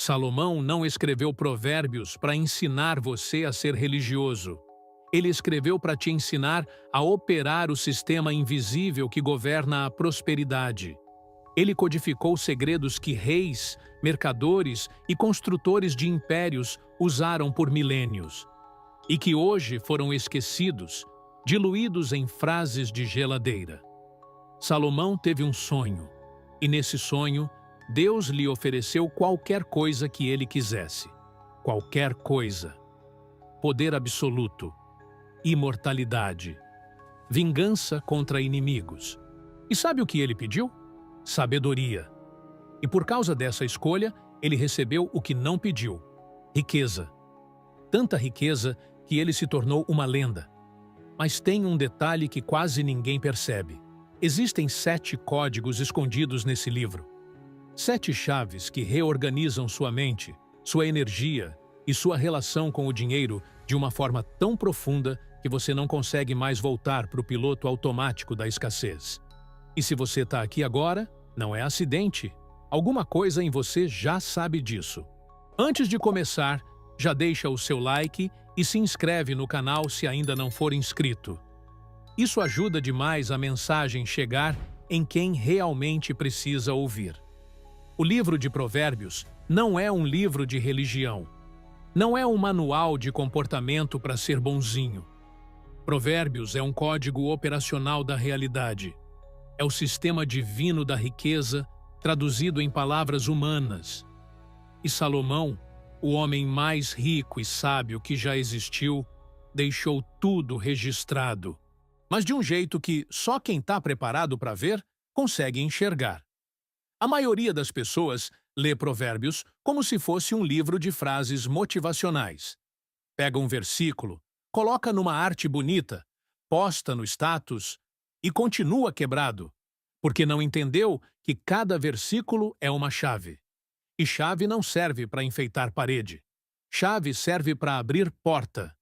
Salomão não escreveu provérbios para ensinar você a ser religioso. Ele escreveu para te ensinar a operar o sistema invisível que governa a prosperidade. Ele codificou segredos que reis, mercadores e construtores de impérios usaram por milênios, e que hoje foram esquecidos, diluídos em frases de geladeira. Salomão teve um sonho, e nesse sonho, Deus lhe ofereceu qualquer coisa que ele quisesse. Qualquer coisa. Poder absoluto, imortalidade, vingança contra inimigos. E sabe o que ele pediu? Sabedoria. E por causa dessa escolha, ele recebeu o que não pediu: riqueza. Tanta riqueza que ele se tornou uma lenda. Mas tem um detalhe que quase ninguém percebe. Existem 7 códigos escondidos nesse livro. 7 chaves que reorganizam sua mente, sua energia e sua relação com o dinheiro de uma forma tão profunda que você não consegue mais voltar para o piloto automático da escassez. E se você está aqui agora, não é acidente. Alguma coisa em você já sabe disso. Antes de começar, já deixa o seu like e se inscreve no canal se ainda não for inscrito. Isso ajuda demais a mensagem chegar em quem realmente precisa ouvir. O livro de Provérbios não é um livro de religião. Não é um manual de comportamento para ser bonzinho. Provérbios é um código operacional da realidade. É o sistema divino da riqueza traduzido em palavras humanas. E Salomão, o homem mais rico e sábio que já existiu, deixou tudo registrado, mas de um jeito que só quem está preparado para ver consegue enxergar. A maioria das pessoas lê Provérbios como se fosse um livro de frases motivacionais. Pega um versículo, coloca numa arte bonita, posta no status e continua quebrado, porque não entendeu que cada versículo é uma chave. E chave não serve para enfeitar parede. Chave serve para abrir porta.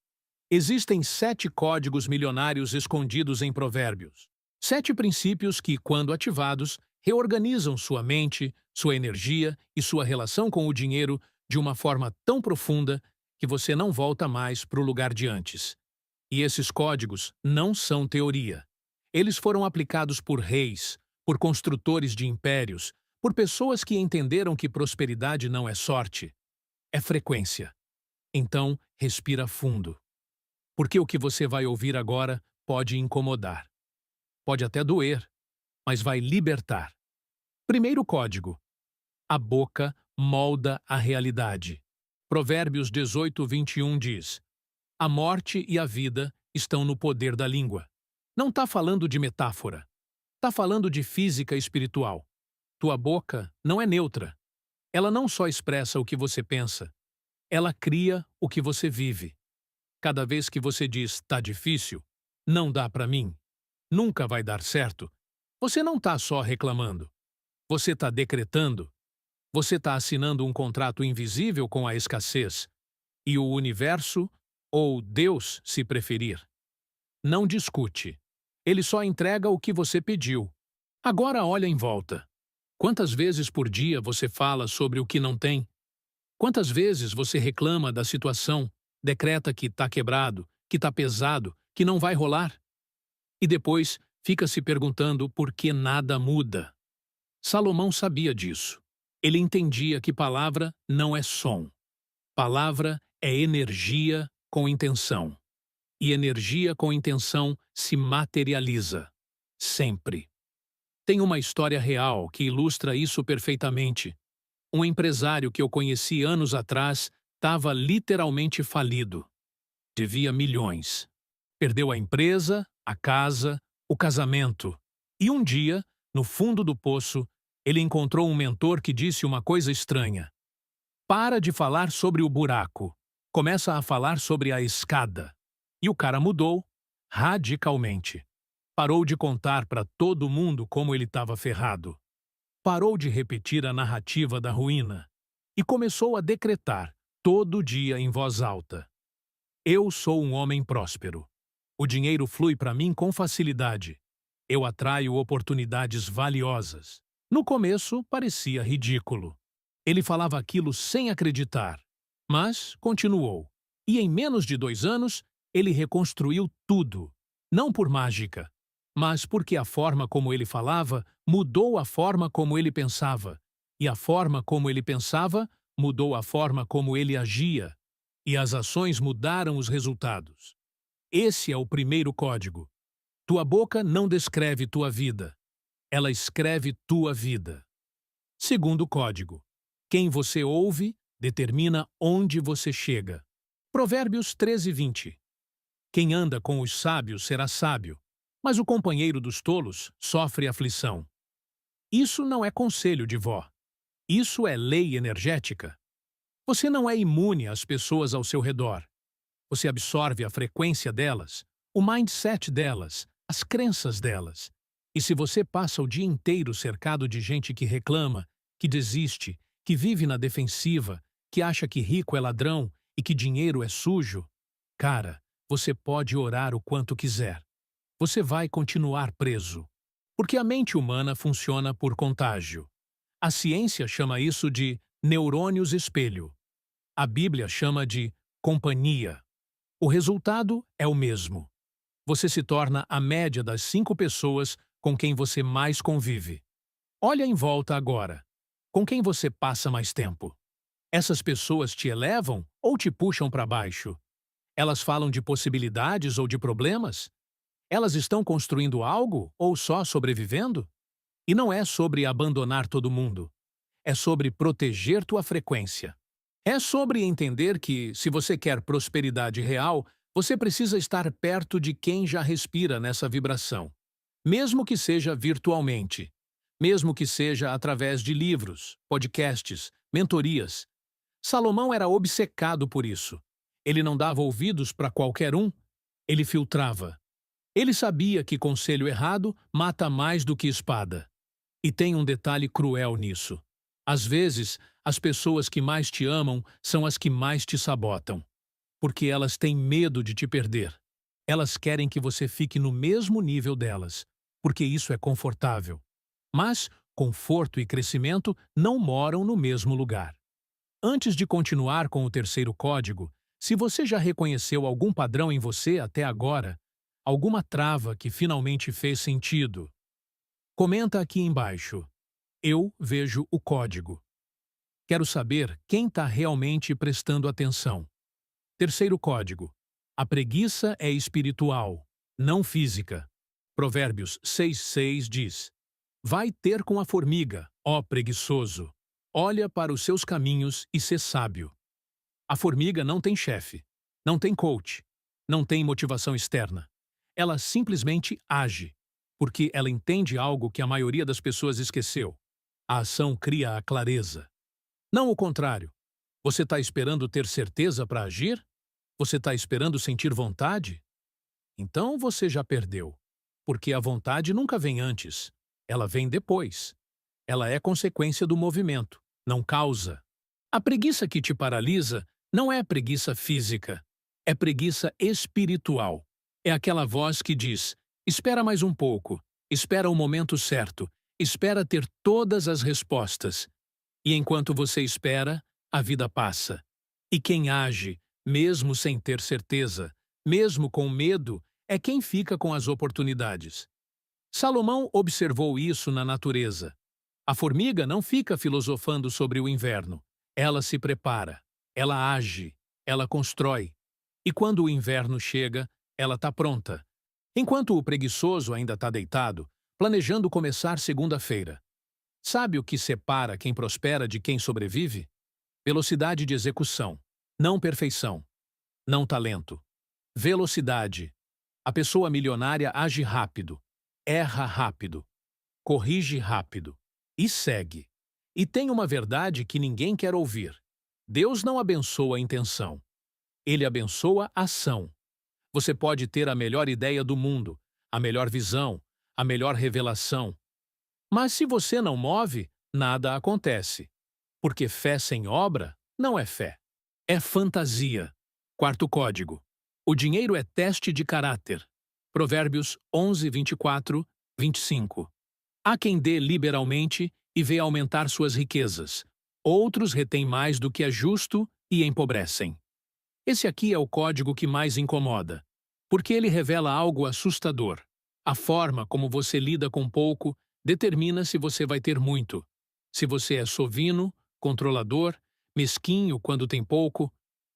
Existem 7 códigos milionários escondidos em Provérbios. 7 princípios que, quando ativados, reorganizam sua mente, sua energia e sua relação com o dinheiro de uma forma tão profunda que você não volta mais para o lugar de antes. E esses códigos não são teoria. Eles foram aplicados por reis, por construtores de impérios, por pessoas que entenderam que prosperidade não é sorte, é frequência. Então, respira fundo. Porque o que você vai ouvir agora pode incomodar. Pode até doer, mas vai libertar. Primeiro código. A boca molda a realidade. Provérbios 18:21 diz: a morte e a vida estão no poder da língua. Não está falando de metáfora. Está falando de física espiritual. Tua boca não é neutra. Ela não só expressa o que você pensa, ela cria o que você vive. Cada vez que você diz "tá difícil", "não dá para mim", "nunca vai dar certo", você não está só reclamando. Você está decretando. Você está assinando um contrato invisível com a escassez. E o universo, ou Deus, se preferir, não discute. Ele só entrega o que você pediu. Agora olha em volta. Quantas vezes por dia você fala sobre o que não tem? Quantas vezes você reclama da situação, decreta que está quebrado, que está pesado, que não vai rolar? E depois fica se perguntando por que nada muda. Salomão sabia disso. Ele entendia que palavra não é som. Palavra é energia com intenção. E energia com intenção se materializa. Sempre. Tem uma história real que ilustra isso perfeitamente. Um empresário que eu conheci anos atrás estava literalmente falido. Devia milhões. Perdeu a empresa, a casa, o casamento. E um dia, no fundo do poço, ele encontrou um mentor que disse uma coisa estranha. Para de falar sobre o buraco. Começa a falar sobre a escada. E o cara mudou, radicalmente. Parou de contar para todo mundo como ele estava ferrado. Parou de repetir a narrativa da ruína. E começou a decretar, todo dia em voz alta. Eu sou um homem próspero. O dinheiro flui para mim com facilidade. Eu atraio oportunidades valiosas. No começo, parecia ridículo. Ele falava aquilo sem acreditar. Mas continuou. E em menos de 2 anos, ele reconstruiu tudo. Não por mágica, mas porque a forma como ele falava mudou a forma como ele pensava. E a forma como ele pensava mudou a forma como ele agia. E as ações mudaram os resultados. Esse é o primeiro código. Tua boca não descreve tua vida. Ela escreve tua vida. Segundo código. Quem você ouve determina onde você chega. Provérbios 13:20. Quem anda com os sábios será sábio, mas o companheiro dos tolos sofre aflição. Isso não é conselho de vó. Isso é lei energética. Você não é imune às pessoas ao seu redor. Você absorve a frequência delas, o mindset delas, as crenças delas. E se você passa o dia inteiro cercado de gente que reclama, que desiste, que vive na defensiva, que acha que rico é ladrão e que dinheiro é sujo, cara, você pode orar o quanto quiser. Você vai continuar preso. Porque a mente humana funciona por contágio. A ciência chama isso de neurônios espelho. A Bíblia chama de companhia. O resultado é o mesmo. Você se torna a média das 5 pessoas com quem você mais convive. Olha em volta agora. Com quem você passa mais tempo? Essas pessoas te elevam ou te puxam para baixo? Elas falam de possibilidades ou de problemas? Elas estão construindo algo ou só sobrevivendo? E não é sobre abandonar todo mundo. É sobre proteger tua frequência. É sobre entender que, se você quer prosperidade real, você precisa estar perto de quem já respira nessa vibração. Mesmo que seja virtualmente. Mesmo que seja através de livros, podcasts, mentorias. Salomão era obcecado por isso. Ele não dava ouvidos para qualquer um. Ele filtrava. Ele sabia que conselho errado mata mais do que espada. E tem um detalhe cruel nisso. Às vezes, as pessoas que mais te amam são as que mais te sabotam. Porque elas têm medo de te perder. Elas querem que você fique no mesmo nível delas, porque isso é confortável. Mas conforto e crescimento não moram no mesmo lugar. Antes de continuar com o terceiro código, se você já reconheceu algum padrão em você até agora, alguma trava que finalmente fez sentido, comenta aqui embaixo. Eu vejo o código. Quero saber quem está realmente prestando atenção. Terceiro código. A preguiça é espiritual, não física. Provérbios 6:6 diz: Vai ter com a formiga, ó preguiçoso. Olha para os seus caminhos e sê sábio. A formiga não tem chefe, não tem coach, não tem motivação externa. Ela simplesmente age, porque ela entende algo que a maioria das pessoas esqueceu. A ação cria a clareza. Não o contrário. Você está esperando ter certeza para agir? Você está esperando sentir vontade? Então você já perdeu. Porque a vontade nunca vem antes. Ela vem depois. Ela é consequência do movimento, não causa. A preguiça que te paralisa não é preguiça física. É preguiça espiritual. É aquela voz que diz: espera mais um pouco, espera o momento certo, espera ter todas as respostas. E enquanto você espera, a vida passa. E quem age, mesmo sem ter certeza, mesmo com medo, é quem fica com as oportunidades. Salomão observou isso na natureza. A formiga não fica filosofando sobre o inverno. Ela se prepara, ela age, ela constrói. E quando o inverno chega, ela está pronta. Enquanto o preguiçoso ainda está deitado, planejando começar segunda-feira. Sabe o que separa quem prospera de quem sobrevive? Velocidade de execução, não perfeição, não talento. Velocidade. A pessoa milionária age rápido, erra rápido, corrige rápido e segue. E tem uma verdade que ninguém quer ouvir. Deus não abençoa a intenção. Ele abençoa a ação. Você pode ter a melhor ideia do mundo, a melhor visão, a melhor revelação. Mas se você não move, nada acontece. Porque fé sem obra não é fé. É fantasia. Quarto código. O dinheiro é teste de caráter. Provérbios 11:24, 25. Há quem dê liberalmente e vê aumentar suas riquezas. Outros retêm mais do que é justo e empobrecem. Esse aqui é o código que mais incomoda, porque ele revela algo assustador. A forma como você lida com pouco determina se você vai ter muito. Se você é sovino, controlador, mesquinho quando tem pouco,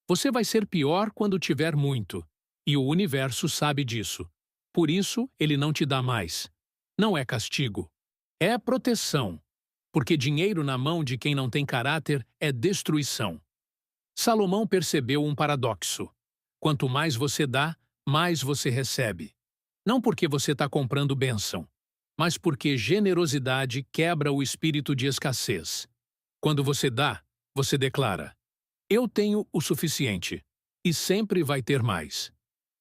você vai ser pior quando tiver muito. E o universo sabe disso. Por isso, ele não te dá mais. Não é castigo. É proteção. Porque dinheiro na mão de quem não tem caráter é destruição. Salomão percebeu um paradoxo. Quanto mais você dá, mais você recebe. Não porque você está comprando bênção, mas porque generosidade quebra o espírito de escassez. Quando você dá, você declara: eu tenho o suficiente, e sempre vai ter mais.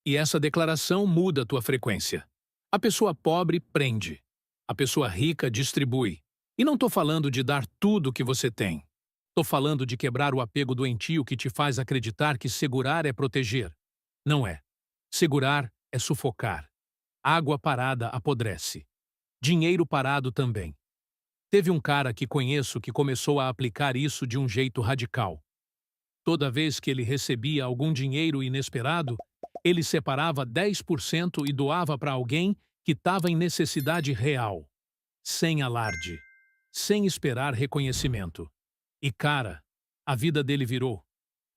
E essa declaração muda a tua frequência. A pessoa pobre prende. A pessoa rica distribui. E não estou falando de dar tudo o que você tem. Estou falando de quebrar o apego doentio que te faz acreditar que segurar é proteger. Não é. Segurar é sufocar. Água parada apodrece. Dinheiro parado também. Teve um cara que conheço que começou a aplicar isso de um jeito radical. Toda vez que ele recebia algum dinheiro inesperado, ele separava 10% e doava para alguém que estava em necessidade real, sem alarde, sem esperar reconhecimento. E cara, a vida dele virou.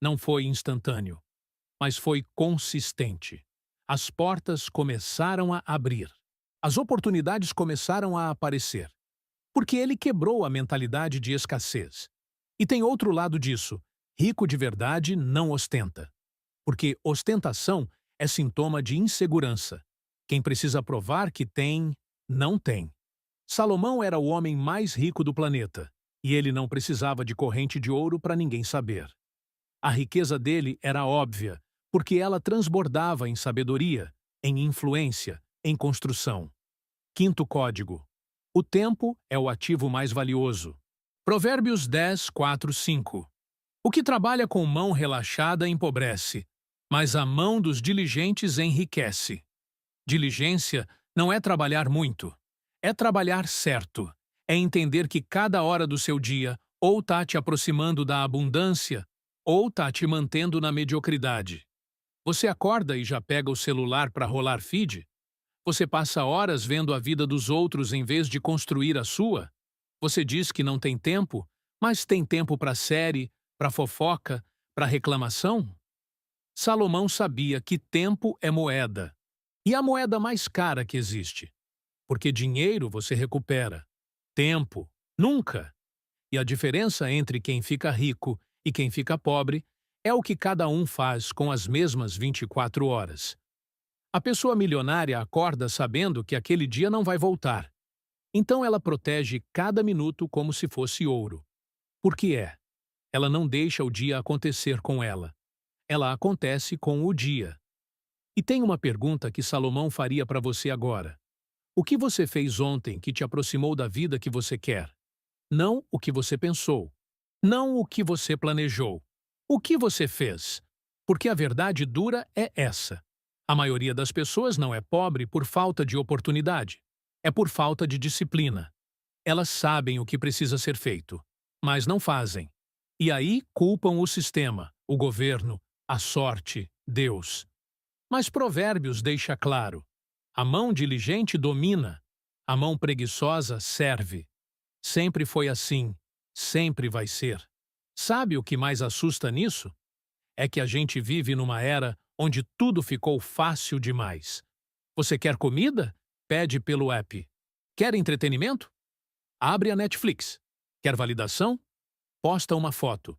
Não foi instantâneo, mas foi consistente. As portas começaram a abrir. As oportunidades começaram a aparecer. Porque ele quebrou a mentalidade de escassez. E tem outro lado disso. Rico de verdade não ostenta. Porque ostentação é sintoma de insegurança. Quem precisa provar que tem, não tem. Salomão era o homem mais rico do planeta, e ele não precisava de corrente de ouro para ninguém saber. A riqueza dele era óbvia, porque ela transbordava em sabedoria, em influência, em construção. Quinto código. O tempo é o ativo mais valioso. Provérbios 10, 4, 5. O que trabalha com mão relaxada empobrece, mas a mão dos diligentes enriquece. Diligência não é trabalhar muito, é trabalhar certo. É entender que cada hora do seu dia ou está te aproximando da abundância ou está te mantendo na mediocridade. Você acorda e já pega o celular para rolar feed? Você passa horas vendo a vida dos outros em vez de construir a sua? Você diz que não tem tempo, mas tem tempo para série, para fofoca, para reclamação? Salomão sabia que tempo é moeda. E a moeda mais cara que existe. Porque dinheiro você recupera. Tempo, nunca. E a diferença entre quem fica rico e quem fica pobre é o que cada um faz com as mesmas 24 horas. A pessoa milionária acorda sabendo que aquele dia não vai voltar. Então ela protege cada minuto como se fosse ouro. Por que é? Ela não deixa o dia acontecer com ela. Ela acontece com o dia. E tem uma pergunta que Salomão faria para você agora. O que você fez ontem que te aproximou da vida que você quer? Não o que você pensou. Não o que você planejou. O que você fez? Porque a verdade dura é essa. A maioria das pessoas não é pobre por falta de oportunidade. É por falta de disciplina. Elas sabem o que precisa ser feito, mas não fazem. E aí culpam o sistema, o governo, a sorte, Deus. Mas Provérbios deixa claro: a mão diligente domina, a mão preguiçosa serve. Sempre foi assim, sempre vai ser. Sabe o que mais assusta nisso? É que a gente vive numa era onde tudo ficou fácil demais. Você quer comida? Pede pelo app. Quer entretenimento? Abre a Netflix. Quer validação? Posta uma foto.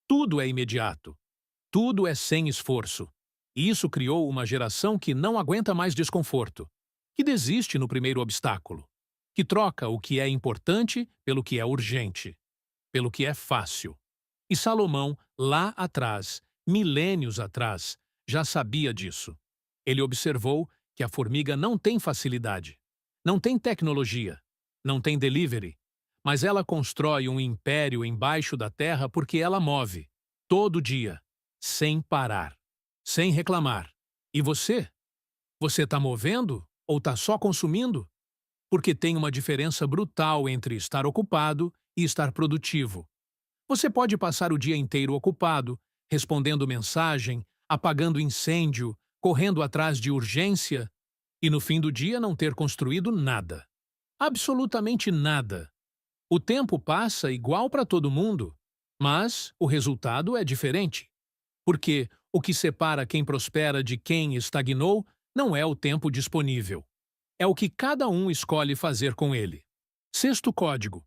Tudo é imediato. Tudo é sem esforço. E isso criou uma geração que não aguenta mais desconforto, que desiste no primeiro obstáculo, que troca o que é importante pelo que é urgente, pelo que é fácil. E Salomão, lá atrás, milênios atrás, já sabia disso. Ele observou que a formiga não tem facilidade, não tem tecnologia, não tem delivery, mas ela constrói um império embaixo da terra porque ela move, todo dia, sem parar, sem reclamar. E você? Você está movendo ou está só consumindo? Porque tem uma diferença brutal entre estar ocupado e estar produtivo. Você pode passar o dia inteiro ocupado, respondendo mensagem, apagando incêndio, correndo atrás de urgência e no fim do dia não ter construído nada. Absolutamente nada. O tempo passa igual para todo mundo, mas o resultado é diferente. Porque o que separa quem prospera de quem estagnou não é o tempo disponível. É o que cada um escolhe fazer com ele. Sexto código.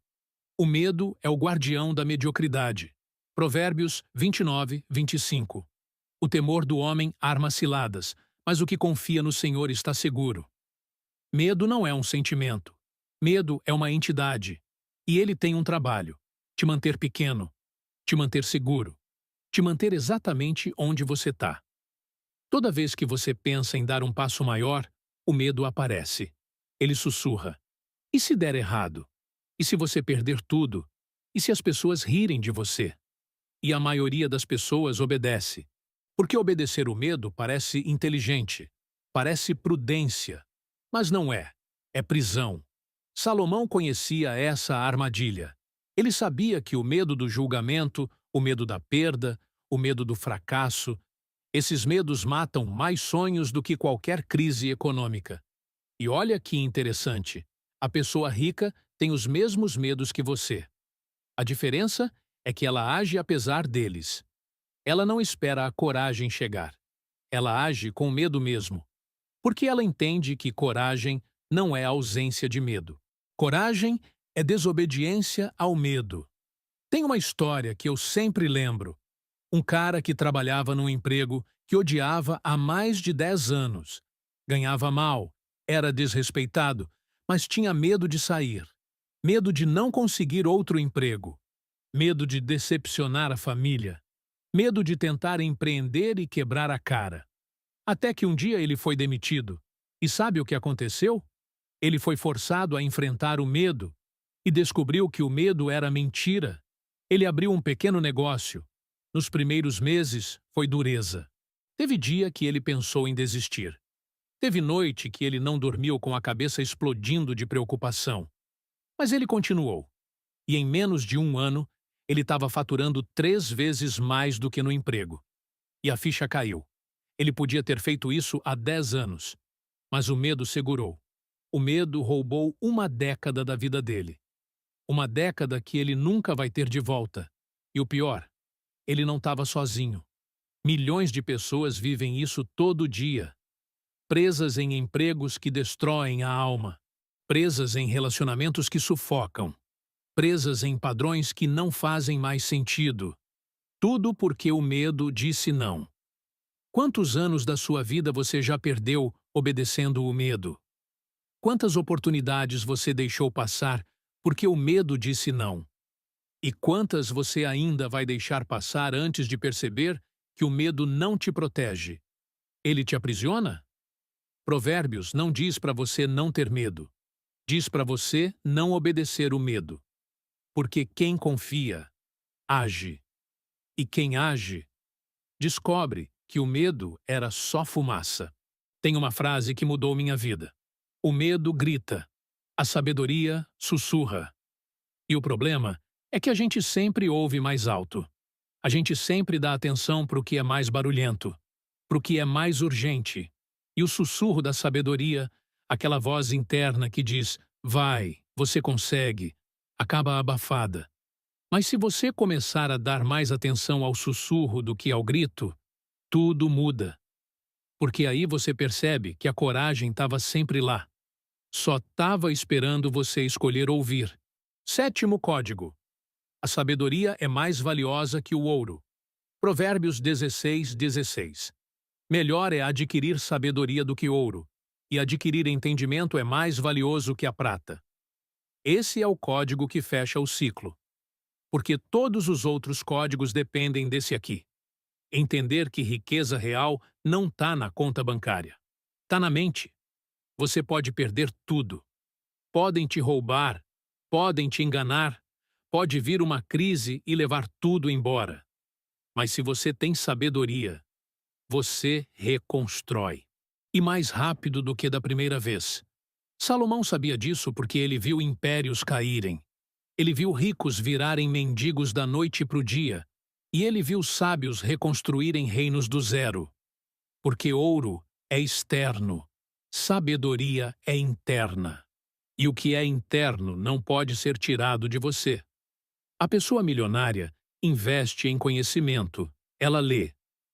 O medo é o guardião da mediocridade. Provérbios 29, 25. O temor do homem arma ciladas, mas o que confia no Senhor está seguro. Medo não é um sentimento. Medo é uma entidade. E ele tem um trabalho: te manter pequeno, te manter seguro, te manter exatamente onde você está. Toda vez que você pensa em dar um passo maior, o medo aparece. Ele sussurra: e se der errado? E se você perder tudo? E se as pessoas rirem de você? E a maioria das pessoas obedece. Porque obedecer o medo parece inteligente, parece prudência. Mas não é. É prisão. Salomão conhecia essa armadilha. Ele sabia que o medo do julgamento, o medo da perda, o medo do fracasso, esses medos matam mais sonhos do que qualquer crise econômica. E olha que interessante. A pessoa rica tem os mesmos medos que você. A diferença é que ela age apesar deles. Ela não espera a coragem chegar. Ela age com medo mesmo. Porque ela entende que coragem não é ausência de medo. Coragem é desobediência ao medo. Tem uma história que eu sempre lembro. Um cara que trabalhava num emprego que odiava há mais de 10 anos. Ganhava mal, era desrespeitado, mas tinha medo de sair. Medo de não conseguir outro emprego. Medo de decepcionar a família. Medo de tentar empreender e quebrar a cara. Até que um dia ele foi demitido. E sabe o que aconteceu? Ele foi forçado a enfrentar o medo e descobriu que o medo era mentira. Ele abriu um pequeno negócio. Nos primeiros meses, foi dureza. Teve dia que ele pensou em desistir. Teve noite que ele não dormiu com a cabeça explodindo de preocupação. Mas ele continuou. E em menos de um ano, ele estava faturando 3 vezes mais do que no emprego. E a ficha caiu. Ele podia ter feito isso há 10 anos. Mas o medo segurou. O medo roubou uma década da vida dele. Uma década que ele nunca vai ter de volta. E o pior, ele não estava sozinho. Milhões de pessoas vivem isso todo dia. Presas em empregos que destroem a alma. Presas em relacionamentos que sufocam. Presas em padrões que não fazem mais sentido. Tudo porque o medo disse não. Quantos anos da sua vida você já perdeu obedecendo o medo? Quantas oportunidades você deixou passar porque o medo disse não? E quantas você ainda vai deixar passar antes de perceber que o medo não te protege? Ele te aprisiona? Provérbios não diz para você não ter medo. Diz para você não obedecer o medo. Porque quem confia, age. E quem age, descobre que o medo era só fumaça. Tem uma frase que mudou minha vida. O medo grita, a sabedoria sussurra. E o problema é que a gente sempre ouve mais alto. A gente sempre dá atenção para o que é mais barulhento, para o que é mais urgente. E o sussurro da sabedoria, aquela voz interna que diz, vai, você consegue, acaba abafada. Mas se você começar a dar mais atenção ao sussurro do que ao grito, tudo muda. Porque aí você percebe que a coragem estava sempre lá. Só estava esperando você escolher ouvir. Sétimo código. A sabedoria é mais valiosa que o ouro. Provérbios 16, 16. Melhor é adquirir sabedoria do que ouro, e adquirir entendimento é mais valioso que a prata. Esse é o código que fecha o ciclo. Porque todos os outros códigos dependem desse aqui. Entender que riqueza real não está na conta bancária. Está na mente. Você pode perder tudo. Podem te roubar, podem te enganar, pode vir uma crise e levar tudo embora. Mas se você tem sabedoria, você reconstrói. E mais rápido do que da primeira vez. Salomão sabia disso porque ele viu impérios caírem. Ele viu ricos virarem mendigos da noite para o dia, e ele viu sábios reconstruírem reinos do zero. Porque ouro é externo, sabedoria é interna. E o que é interno não pode ser tirado de você. A pessoa milionária investe em conhecimento. Ela lê,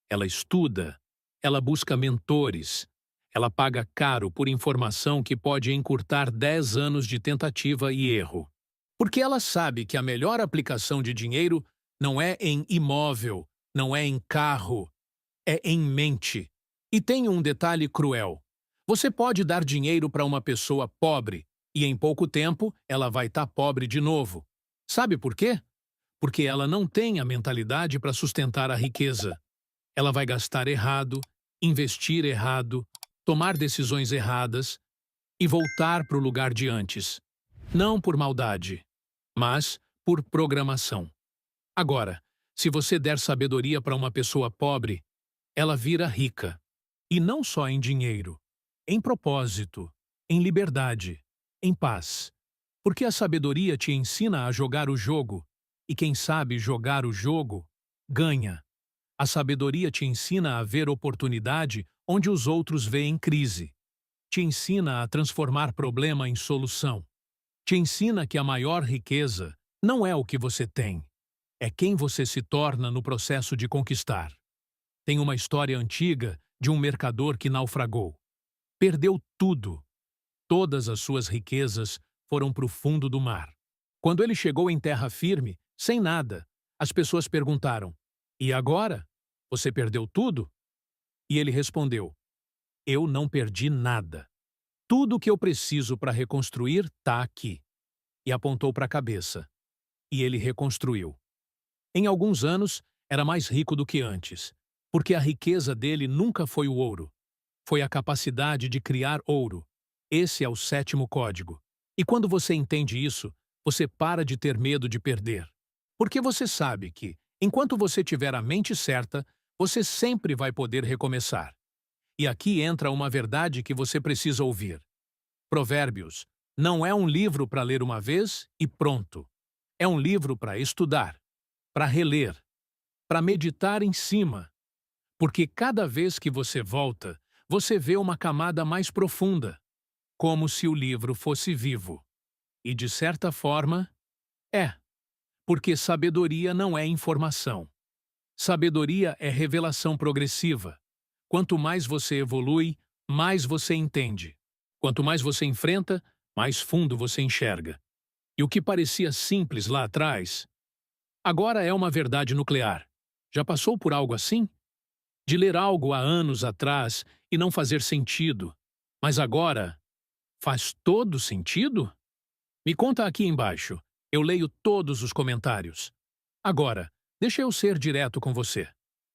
ela estuda, ela busca mentores, ela paga caro por informação que pode encurtar 10 anos de tentativa e erro. Porque ela sabe que a melhor aplicação de dinheiro não é em imóvel, não é em carro, é em mente. E tem um detalhe cruel. Você pode dar dinheiro para uma pessoa pobre e em pouco tempo ela vai estar pobre de novo. Sabe por quê? Porque ela não tem a mentalidade para sustentar a riqueza. Ela vai gastar errado, investir errado, tomar decisões erradas e voltar para o lugar de antes. Não por maldade, mas por programação. Agora, se você der sabedoria para uma pessoa pobre, ela vira rica. E não só em dinheiro, em propósito, em liberdade, em paz. Porque a sabedoria te ensina a jogar o jogo, e quem sabe jogar o jogo, ganha. A sabedoria te ensina a ver oportunidade onde os outros veem crise. Te ensina a transformar problema em solução. Te ensina que a maior riqueza não é o que você tem, é quem você se torna no processo de conquistar. Tem uma história antiga de um mercador que naufragou. Perdeu tudo. Todas as suas riquezas foram para o fundo do mar. Quando ele chegou em terra firme, sem nada, as pessoas perguntaram: "E agora? Você perdeu tudo?" E ele respondeu: "Eu não perdi nada. Tudo o que eu preciso para reconstruir está aqui." E apontou para a cabeça. E ele reconstruiu. Em alguns anos, era mais rico do que antes, porque a riqueza dele nunca foi o ouro. Foi a capacidade de criar ouro. Esse é o 7º código. E quando você entende isso, você para de ter medo de perder. Porque você sabe que, enquanto você tiver a mente certa, você sempre vai poder recomeçar. E aqui entra uma verdade que você precisa ouvir. Provérbios não é um livro para ler uma vez e pronto. É um livro para estudar, para reler, para meditar em cima. Porque cada vez que você volta, você vê uma camada mais profunda, como se o livro fosse vivo. E, de certa forma, é. Porque sabedoria não é informação. Sabedoria é revelação progressiva. Quanto mais você evolui, mais você entende. Quanto mais você enfrenta, mais fundo você enxerga. E o que parecia simples lá atrás, agora é uma verdade nuclear. Já passou por algo assim? De ler algo há anos atrás e não fazer sentido, mas agora faz todo sentido? Me conta aqui embaixo. Eu leio todos os comentários. Agora, deixa eu ser direto com você.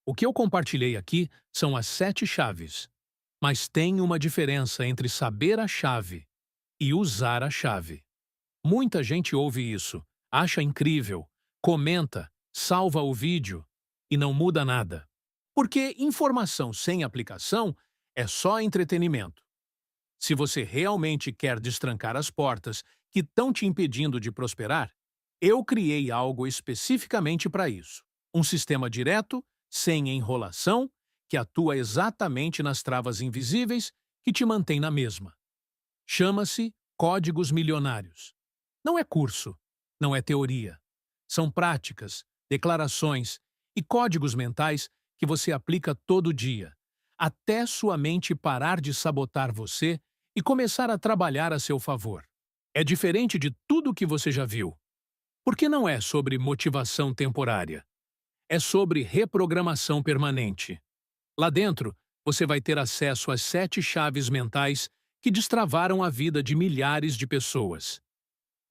O que eu compartilhei aqui são as 7 chaves. Mas tem uma diferença entre saber a chave e usar a chave. Muita gente ouve isso, acha incrível, comenta, salva o vídeo e não muda nada. Porque informação sem aplicação é só entretenimento. Se você realmente quer destrancar as portas que estão te impedindo de prosperar, eu criei algo especificamente para isso. Um sistema direto, sem enrolação, que atua exatamente nas travas invisíveis que te mantém na mesma. Chama-se Códigos Milionários. Não é curso, não é teoria. São práticas, declarações e códigos mentais que você aplica todo dia, até sua mente parar de sabotar você e começar a trabalhar a seu favor. É diferente de tudo o que você já viu. Porque não é sobre motivação temporária. É sobre reprogramação permanente. Lá dentro, você vai ter acesso às 7 chaves mentais que destravaram a vida de milhares de pessoas.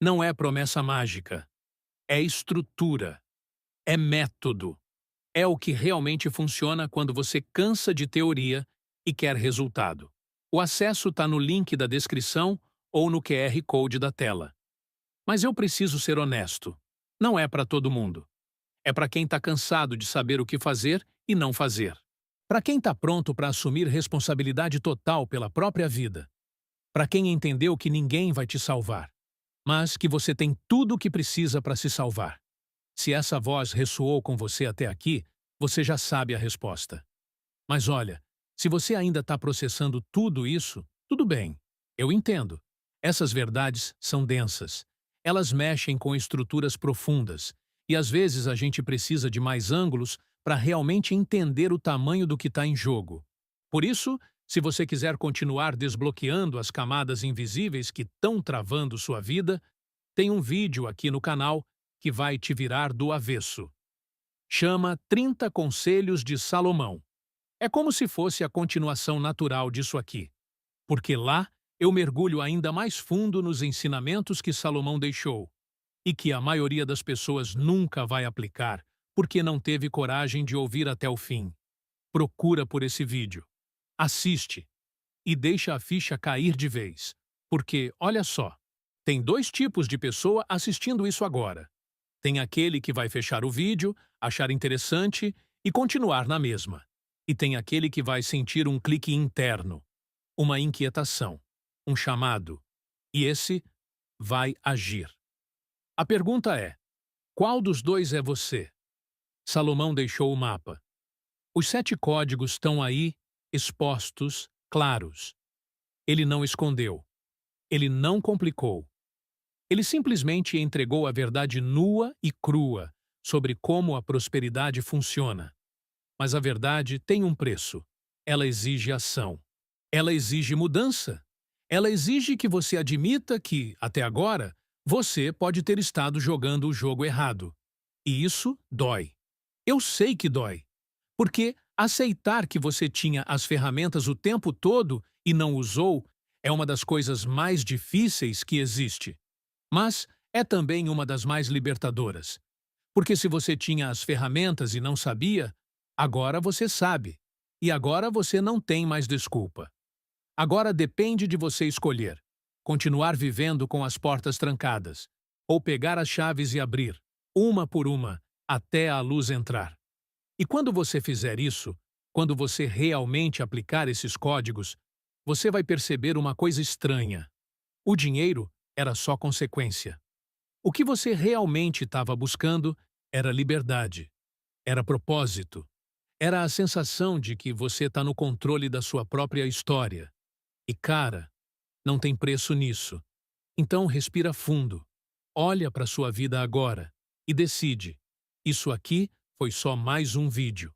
Não é promessa mágica. É estrutura. É método. É o que realmente funciona quando você cansa de teoria e quer resultado. O acesso está no link da descrição ou no QR Code da tela. Mas eu preciso ser honesto. Não é para todo mundo. É para quem está cansado de saber o que fazer e não fazer. Para quem está pronto para assumir responsabilidade total pela própria vida. Para quem entendeu que ninguém vai te salvar. mas que você tem tudo o que precisa para se salvar. Se essa voz ressoou com você até aqui, você já sabe a resposta. Mas olha, se você ainda está processando tudo isso, tudo bem, eu entendo. Essas verdades são densas. Elas mexem com estruturas profundas, e às vezes a gente precisa de mais ângulos para realmente entender o tamanho do que está em jogo. Por isso, se você quiser continuar desbloqueando as camadas invisíveis que estão travando sua vida, tem um vídeo aqui no canal que vai te virar do avesso. Chama 30 Conselhos de Salomão. É como se fosse a continuação natural disso aqui, porque lá eu mergulho ainda mais fundo nos ensinamentos que Salomão deixou e que a maioria das pessoas nunca vai aplicar porque não teve coragem de ouvir até o fim. Procura por esse vídeo, assiste e deixa a ficha cair de vez, porque, olha só, tem dois tipos de pessoa assistindo isso agora. Tem aquele que vai fechar o vídeo, achar interessante e continuar na mesma. E tem aquele que vai sentir um clique interno, uma inquietação, um chamado. E esse vai agir. A pergunta é: qual dos dois é você? Salomão deixou o mapa. Os 7 códigos estão aí, expostos, claros. Ele não escondeu. Ele não complicou. Ele simplesmente entregou a verdade nua e crua sobre como a prosperidade funciona. Mas a verdade tem um preço. Ela exige ação. Ela exige mudança. Ela exige que você admita que, até agora, você pode ter estado jogando o jogo errado. E isso dói. Eu sei que dói. Porque aceitar que você tinha as ferramentas o tempo todo e não usou é uma das coisas mais difíceis que existe. Mas é também uma das mais libertadoras. Porque se você tinha as ferramentas e não sabia, agora você sabe. E agora você não tem mais desculpa. Agora depende de você escolher: continuar vivendo com as portas trancadas, ou pegar as chaves e abrir, uma por uma, até a luz entrar. E quando você fizer isso, quando você realmente aplicar esses códigos, você vai perceber uma coisa estranha. O dinheiro era só consequência. O que você realmente estava buscando era liberdade, era propósito, era a sensação de que você está no controle da sua própria história. E, cara, não tem preço nisso. Então respira fundo, olha para sua vida agora e decide: isso aqui foi só mais um vídeo.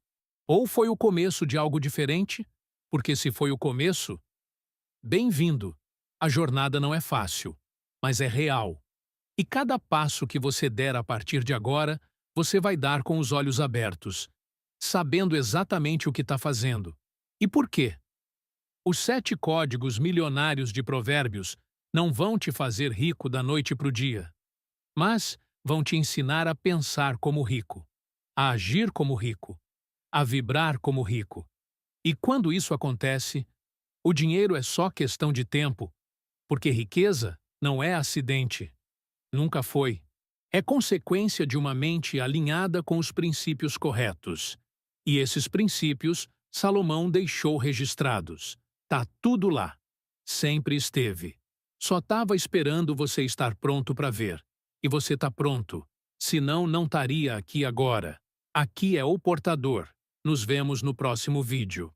Ou foi o começo de algo diferente? Porque se foi o começo, bem-vindo. A jornada não é fácil, mas é real. E cada passo que você der a partir de agora, você vai dar com os olhos abertos, sabendo exatamente o que está fazendo. E por quê? Os 7 códigos milionários de Provérbios não vão te fazer rico da noite para o dia, mas vão te ensinar a pensar como rico, a agir como rico, a vibrar como rico. E quando isso acontece, o dinheiro é só questão de tempo, porque riqueza não é acidente. Nunca foi. É consequência de uma mente alinhada com os princípios corretos. E esses princípios Salomão deixou registrados. Tá tudo lá. Sempre esteve. Só estava esperando você estar pronto para ver. E você tá pronto. Senão não estaria aqui agora. Aqui é o Portador. Nos vemos no próximo vídeo.